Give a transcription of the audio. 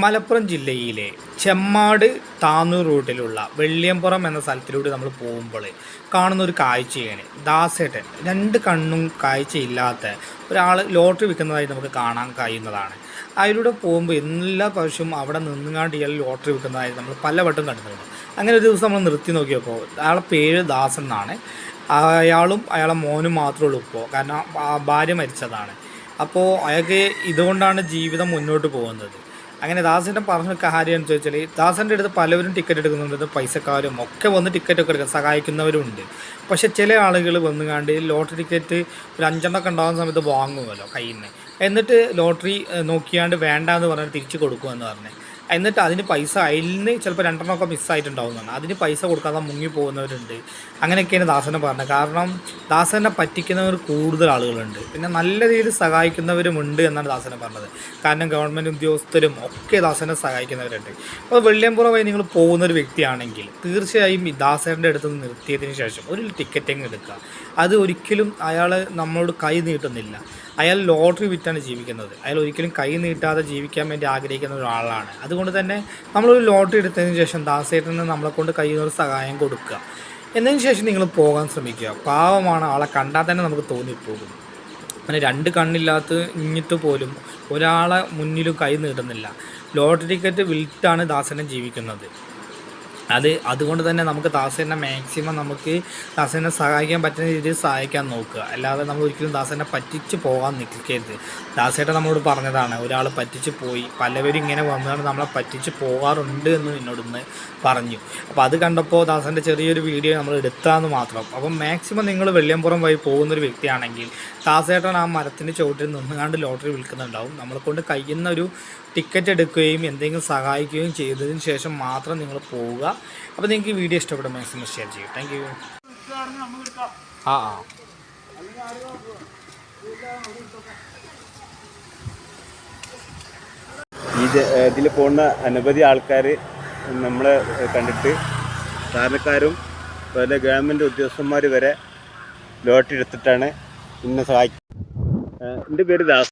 മലപ്പുറം ജില്ലയിലെ ചെമ്മാട് താന്നൂർ റൂട്ടിലുള്ള വെള്ളിയമ്പുറം എന്ന സ്ഥലത്തിലൂടെ നമ്മൾ പോകുമ്പോൾ കാണുന്ന ഒരു കാഴ്ചയാണ് ദാസേട്ടൻ. രണ്ട് കണ്ണും കാഴ്ചയില്ലാത്ത ഒരാൾ ലോട്ടറി വിൽക്കുന്നതായി നമുക്ക് കാണാൻ കഴിയുന്നതാണ്. അതിലൂടെ പോകുമ്പോൾ എല്ലാ പ്രാവശ്യവും അവിടെ നിന്നുകൊണ്ട് ഇയാൾ ലോട്ടറി വിൽക്കുന്നതായി നമ്മൾ പലവട്ടം കണ്ടിട്ടുണ്ട്. അങ്ങനെ ഒരു ദിവസം നമ്മൾ നിർത്തി നോക്കിയപ്പോൾ അയാളെ പേര് ദാസൻ എന്നാണ്. അയാളും അയാളെ മോനും മാത്രമേ ഉള്ളൂ ഇപ്പോൾ, കാരണം ഭാര്യ മരിച്ചതാണ്. അപ്പോൾ അയാൾക്ക് ഇതുകൊണ്ടാണ് ജീവിതം മുന്നോട്ട് പോകുന്നത്. അങ്ങനെ ദാസൻ്റെ പറഞ്ഞ കാര്യം എന്ന് ചോദിച്ചാൽ, ദാസൻ്റെ അടുത്ത് പലവരും ടിക്കറ്റ് എടുക്കുന്നുണ്ട്, പൈസക്കാരും ഒക്കെ വന്ന് ടിക്കറ്റൊക്കെ എടുക്കാൻ സഹായിക്കുന്നവരുണ്ട്. പക്ഷേ ചില ആളുകൾ വന്നുകാണ്ട് ലോട്ടറി ടിക്കറ്റ് ഒരു 5 ഉണ്ടാകുന്ന സമയത്ത് വാങ്ങുമല്ലോ കയ്യിൽ നിന്ന്, എന്നിട്ട് ലോട്ടറി നോക്കിയാണ്ട് വേണ്ട എന്ന് പറഞ്ഞാൽ തിരിച്ച് കൊടുക്കുമെന്ന് പറഞ്ഞ്, എന്നിട്ട് അതിന് പൈസ അതിൽ നിന്ന് ചിലപ്പോൾ 2 മിസ്സായിട്ടുണ്ടാവുന്നതാണ്, അതിന് പൈസ കൊടുക്കാതെ മുങ്ങിപ്പോകുന്നവരുണ്ട്. അങ്ങനെയൊക്കെയാണ് ദാസനെ പറഞ്ഞത്. കാരണം ദാസനെ പറ്റിക്കുന്നവർ കൂടുതൽ ആളുകളുണ്ട്, പിന്നെ നല്ല രീതിയിൽ സഹായിക്കുന്നവരുമുണ്ട് എന്നാണ് ദാസനെ പറഞ്ഞത്. കാരണം ഗവൺമെൻറ് ഉദ്യോഗസ്ഥരും ഒക്കെ ദാസനെ സഹായിക്കുന്നവരുണ്ട്. അപ്പോൾ വെള്ളിയമ്പുറം വഴി നിങ്ങൾ പോകുന്നൊരു വ്യക്തിയാണെങ്കിൽ തീർച്ചയായും ഈ ദാസൻ്റെ അടുത്ത് നിന്ന് നിർത്തിയതിന് ശേഷം ഒരു ടിക്കറ്റിങ് എടുക്കുക. അത് ഒരിക്കലും അയാൾ നമ്മളോട് കൈ നീട്ടുന്നില്ല. അയാൾ ലോട്ടറി വിറ്റാണ് ജീവിക്കുന്നത്. അയാൾ ഒരിക്കലും കൈ നീട്ടാതെ ജീവിക്കാൻ വേണ്ടി ആഗ്രഹിക്കുന്ന ഒരാളാണ്. അതുകൊണ്ട് തന്നെ നമ്മളൊരു ലോട്ടറി എടുത്തതിന് ശേഷം ദാസേട്ടന് നമ്മളെക്കൊണ്ട് കഴിയുന്നൊരു സഹായം കൊടുക്കുക. എന്നതിന് ശേഷം നിങ്ങൾ പോകാൻ ശ്രമിക്കുക. പാവമാണ്, ആളെ കണ്ടാൽ തന്നെ നമുക്ക് തോന്നിപ്പോകും. അങ്ങനെ 2 കണ്ണില്ലാത്ത ഇഞ്ഞിട്ട് പോലും ഒരാളെ മുന്നിലും കൈ നീട്ടുന്നില്ല. ലോട്ടറി ടിക്കറ്റ് വിൽറ്റാണ് ദാസനെ ജീവിക്കുന്നത്. അതുകൊണ്ട് തന്നെ നമുക്ക് ദാസനെ മാക്സിമം നമുക്ക് ദാസനെ സഹായിക്കാൻ പറ്റുന്ന രീതിയിൽ സഹായിക്കാൻ നോക്കുക. അല്ലാതെ നമ്മൾ ഒരിക്കലും ദാസനെ പറ്റിച്ച് പോകാൻ നിൽക്കരുത്. ദാസേട്ടൻ നമ്മളോട് പറഞ്ഞതാണ്, ഒരാൾ പറ്റിച്ച് പോയി, പലവരും ഇങ്ങനെ വന്നതാണ് നമ്മളെ പറ്റിച്ച് പോകാറുണ്ട് എന്ന് എന്നോടൊന്ന് പറഞ്ഞു. അപ്പോൾ അത് കണ്ടപ്പോൾ ദാസൻ്റെ ചെറിയൊരു വീഡിയോ നമ്മൾ എടുത്താന്ന് മാത്രം. അപ്പം മാക്സിമം നിങ്ങൾ വെള്ളിയമ്പുറം വഴി പോകുന്നൊരു വ്യക്തിയാണെങ്കിൽ ദാസേട്ടൻ ആ മരത്തിൻ്റെ ചുവട്ടിൽ നിന്നുകൊണ്ട് ലോട്ടറി വിൽക്കുന്നുണ്ടാവും. നമ്മളെ കൊണ്ട് കഴിയുന്ന ഒരു ടിക്കറ്റ് എടുക്കുകയും എന്തെങ്കിലും സഹായിക്കുകയും ചെയ്തതിന് ശേഷം മാത്രം നിങ്ങൾ പോവുക. അപ്പോൾ നിങ്ങൾക്ക് ഈ വീഡിയോ ഇഷ്ടപ്പെട്ട മാക്സിമം ഷെയർ ചെയ്യും. Thank you. ഇതിൽ പോകുന്ന അനവധി ആൾക്കാർ നമ്മളെ കണ്ടിട്ട് സാധാരണക്കാരും അതുപോലെ ഗവൺമെൻറ് ഉദ്യോഗസ്ഥന്മാർ വരെ ലോട്ടറി എടുത്തിട്ടാണ് ഇന്നെ സഹായിക്കുന്നത്. എൻ്റെ പേര് ദാസ്.